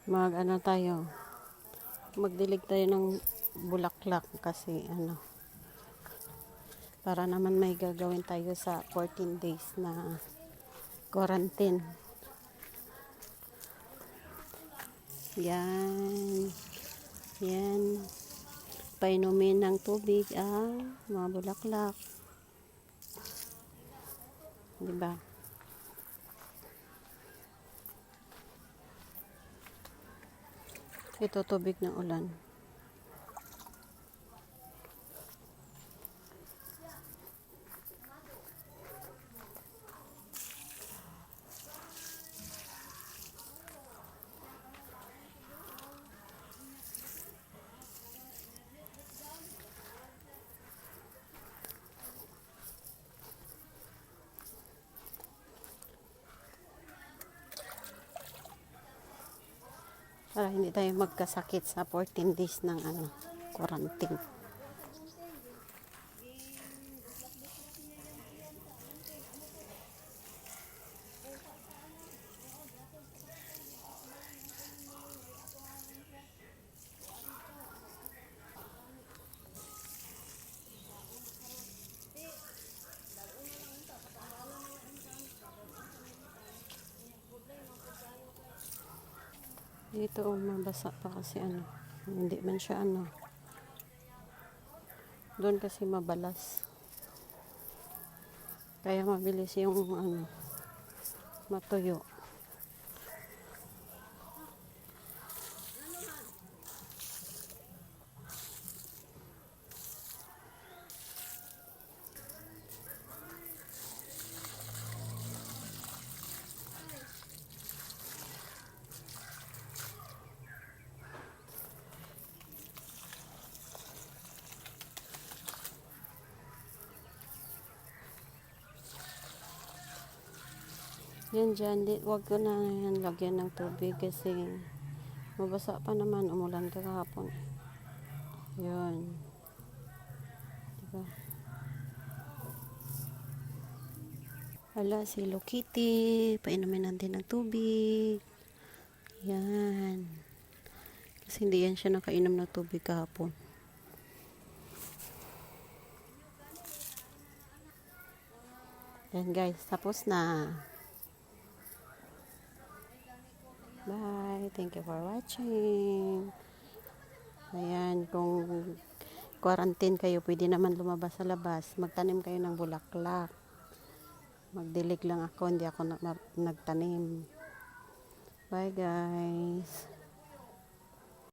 Mag-ano tayo, magdilig tayo ng bulaklak kasi para naman may gagawin tayo sa 14 days na quarantine. Yan. Yan. Painumin ng tubig ang mga bulaklak. Diba? Ito tubig ng ulan. Para hindi tayo magkasakit sa 14 days ng quarantine. Dito mabasa pa kasi hindi man siya doon kasi mabalas. Kaya mabilis yung matuyo. Yan dyan, wag ko na yan lagyan ng tubig kasi mabasa pa naman, umulan kahapon. Yun. Diba? Hala, si Hello Kitty, painumin natin ng tubig. Yan. Kasi hindi yan siya nakainom ng tubig kahapon. Yan guys, tapos na. Bye. Thank you for watching. Ayan, kung quarantine kayo, pwede naman lumabas sa labas. Magtanim kayo ng bulaklak. Magdilig lang ako, hindi ako nagtanim. Bye guys.